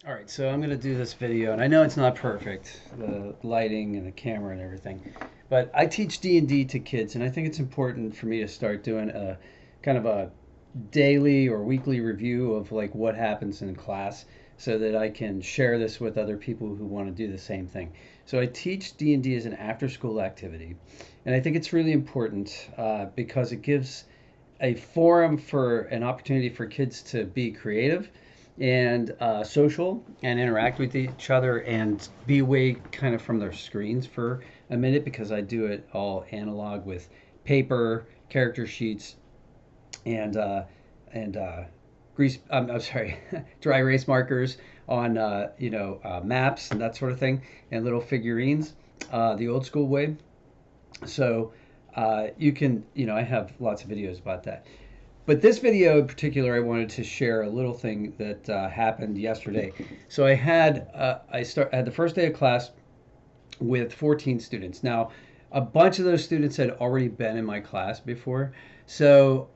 All right, so I'm going to do this video, and I know it's not perfect, the lighting and the camera and everything, but I teach D&D to kids, and I think it's important for me to start doing a kind of a daily or weekly review of like what happens in class so that I can share this with other people who want to do the same thing. So I teach D&D as an after-school activity, and I think it's really important because it gives a forum for an opportunity for kids to be creative and social and interact with each other and be away kind of from their screens for a minute because I do it all analog with paper, character sheets, and grease. I'm sorry, dry erase markers on maps and that sort of thing, and little figurines, the old school way. So you can, I have lots of videos about that. But this video in particular, I wanted to share a little thing that happened yesterday. So I had the first day of class with 14 students. Now, a bunch of those students had already been in my class before, so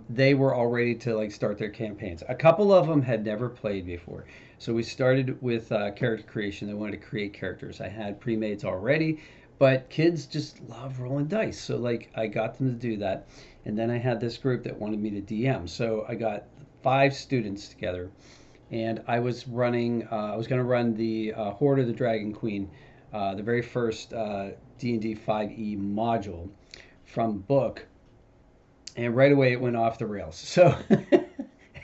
they were all ready to like start their campaigns. A couple of them had never played before, so we started with character creation. They wanted to create characters. I had pre-mades already, but kids just love rolling dice, so like I got them to do that. And then I had this group that wanted me to DM, so I got 5 students together, and I was running. I was going to run the Horde of the Dragon Queen, the very first D&D 5e module from book, and right away it went off the rails. So,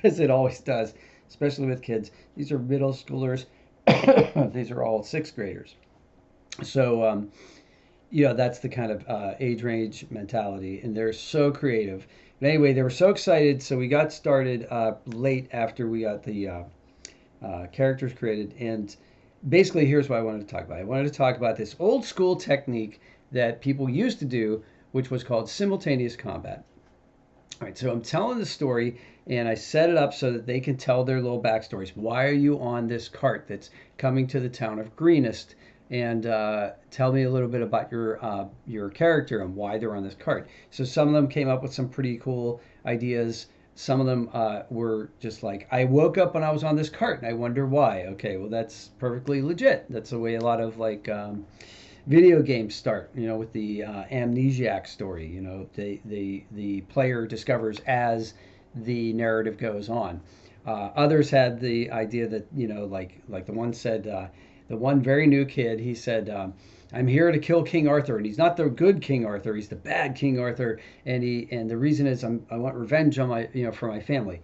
as it always does, especially with kids, these are middle schoolers. These are all sixth graders. So, that's the kind of age range mentality, and they're so creative. But anyway, they were so excited, so we got started late after we got the characters created. And basically, here's what I wanted to talk about. I wanted to talk about this old school technique that people used to do, which was called simultaneous combat. All right, so I'm telling the story, and I set it up so that they can tell their little backstories. Why are you on this cart that's coming to the town of Greenest? And tell me a little bit about your character and why they're on this cart. So some of them came up with some pretty cool ideas. Some of them were just like, I woke up when I was on this cart and I wonder why. Okay, well that's perfectly legit. That's the way a lot of like video games start, with the amnesiac story. The player discovers as the narrative goes on. Others had the idea that, like the one said, the one very new kid, he said, I'm here to kill King Arthur, and he's not the good King Arthur, he's the bad King Arthur, and the reason is I want revenge on my, for my family.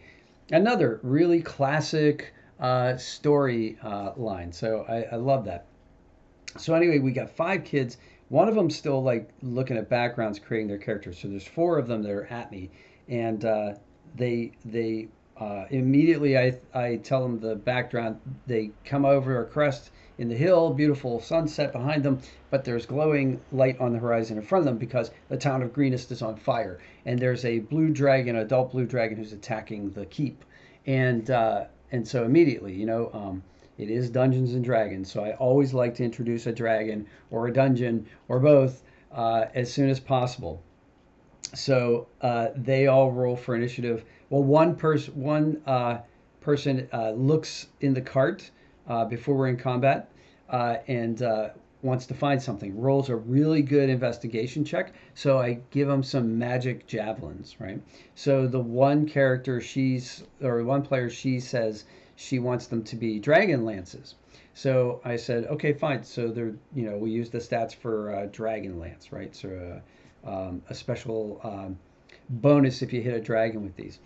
Another really classic story line. So I love that. So anyway, we got 5 kids. One of them still like looking at backgrounds, creating their characters. So there's 4 of them that are at me, and they immediately I tell them the background. They come over a crest in the hill, beautiful sunset behind them, but there's glowing light on the horizon in front of them because the town of Greenest is on fire, and there's a blue dragon, adult blue dragon, who's attacking the keep, and so immediately, it is Dungeons and Dragons, so I always like to introduce a dragon or a dungeon or both as soon as possible. So they all roll for initiative. Well, one person looks in the cart before we're in combat and wants to find something. Rolls a really good investigation check. So I give them some magic javelins, right? So the one player, she says she wants them to be dragon lances. So I said, okay, fine. So we use the stats for dragon lance, right? So a special bonus if you hit a dragon with these.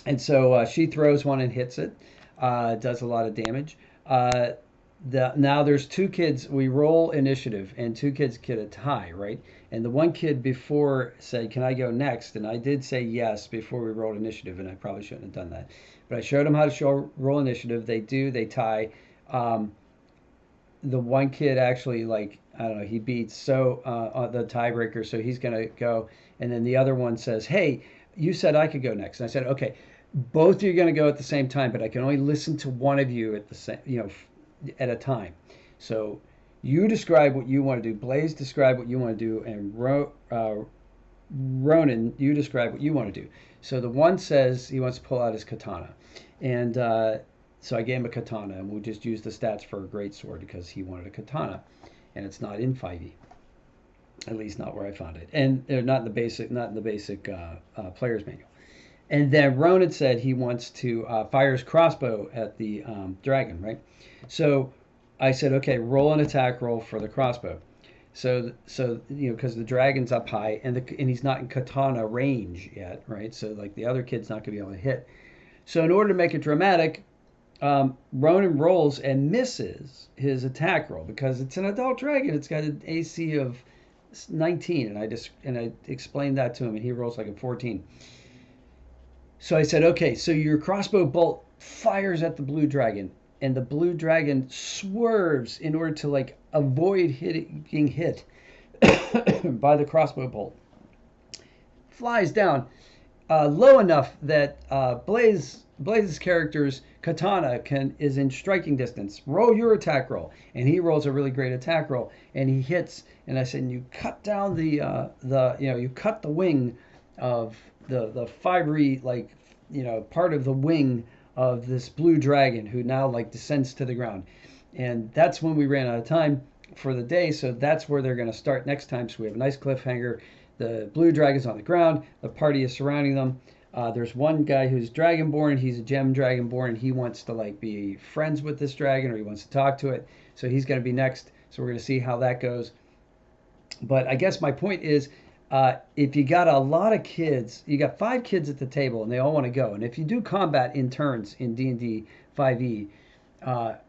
And so she throws one and hits it. Does a lot of damage. Now there's 2 kids. We roll initiative, and 2 kids get a tie, right? And the one kid before said, "Can I go next?" And I did say yes before we rolled initiative, and I probably shouldn't have done that. But I showed them how to roll initiative. They do. They tie. Um, the one kid actually, like, I don't know, he beats the tiebreaker, so he's gonna go. And then the other one says, "Hey, you said I could go next." And I said, "Okay, both of you are going to go at the same time, but I can only listen to one of you at the same, at a time. So you describe what you want to do. Blaze, describe what you want to do, and Ronan, you describe what you want to do." So the one says he wants to pull out his katana, and So I gave him a katana, and we just used the stats for a great sword because he wanted a katana, and it's not in 5e, at least not where I found it, and not in the basic player's manual. And then Ronan said he wants to fire his crossbow at the dragon, right? So I said, okay, roll an attack roll for the crossbow. So because the dragon's up high and he's not in katana range yet, right? So like the other kid's not gonna be able to hit. So in order to make it dramatic, Ronan rolls and misses his attack roll because it's an adult dragon. It's got an AC of 19, and I explained that to him, and he rolls like a 14. So I said, okay, so your crossbow bolt fires at the blue dragon, and the blue dragon swerves in order to like avoid being hit by the crossbow bolt. Flies down low enough that Blaze's character's katana is in striking distance. Roll your attack roll, and he rolls a really great attack roll, and he hits. And I said, and you cut down you cut the wing of the fibery part of the wing of this blue dragon who now like descends to the ground. And that's when we ran out of time for the day, so that's where they're going to start next time. So we have a nice cliffhanger. The blue dragon's on the ground. The party is surrounding them. There's one guy who's dragonborn. He's a gem dragonborn, and he wants to like be friends with this dragon, or he wants to talk to it. So he's going to be next. So we're going to see how that goes. But I guess my point is, if you got a lot of kids, you got 5 kids at the table, and they all want to go. And if you do combat in turns in D&D 5e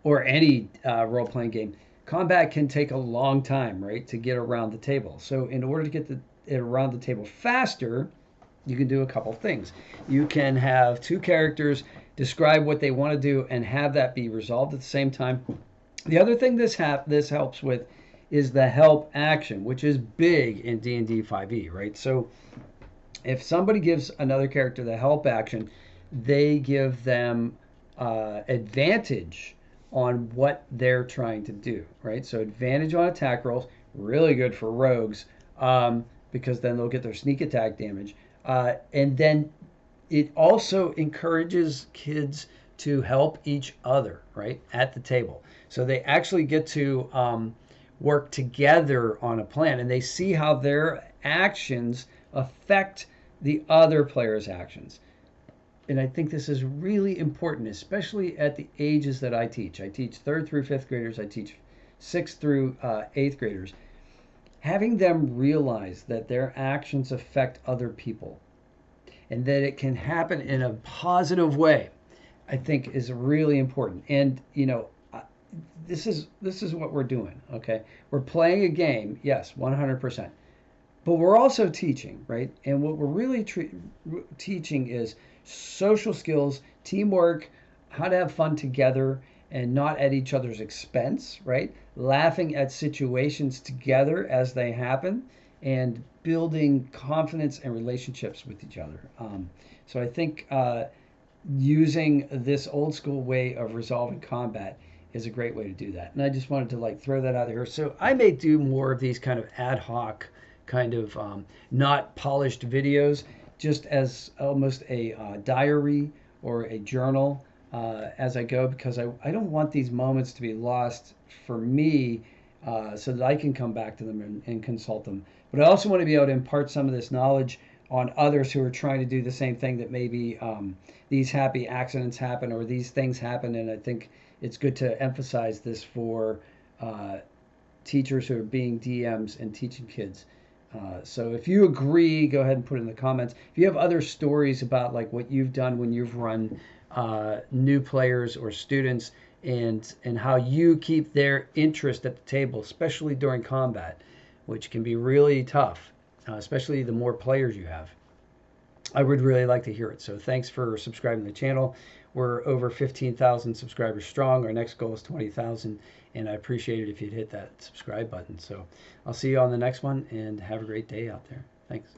or any role-playing game, combat can take a long time, right, to get around the table. So in order to get it around the table faster, you can do a couple things. You can have 2 characters describe what they want to do and have that be resolved at the same time. The other thing this helps with is the help action, which is big in D&D 5e, right? So if somebody gives another character the help action, they give them advantage on what they're trying to do, right? So advantage on attack rolls, really good for rogues, because then they'll get their sneak attack damage. And then it also encourages kids to help each other, right, at the table. So they actually get to work together on a plan, and they see how their actions affect the other player's actions. And I think this is really important, especially at the ages that I teach. I teach 3rd through 5th graders. I teach 6th through 8th graders. Having them realize that their actions affect other people and that it can happen in a positive way, I think is really important. And, this is what we're doing, okay? We're playing a game, yes, 100%. But we're also teaching, right? And what we're really teaching is social skills, teamwork, how to have fun together and not at each other's expense, right? Laughing at situations together as they happen and building confidence and relationships with each other. So I think using this old school way of resolving combat is a great way to do that. And I just wanted to throw that out here. So I may do more of these kind of ad hoc kind of not polished videos, just as almost a diary or a journal as I go, because I don't want these moments to be lost for me, so that I can come back to them and consult them. But I also want to be able to impart some of this knowledge on others who are trying to do the same thing, that maybe these happy accidents happen or these things happen. And I think it's good to emphasize this for teachers who are being DMs and teaching kids. So if you agree, go ahead and put it in the comments. If you have other stories about what you've done when you've run new players or students, and how you keep their interest at the table, especially during combat, which can be really tough, especially the more players you have, I would really like to hear it. So thanks for subscribing to the channel. We're over 15,000 subscribers strong. Our next goal is 20,000, and I appreciate it if you'd hit that subscribe button. So I'll see you on the next one, and have a great day out there. Thanks.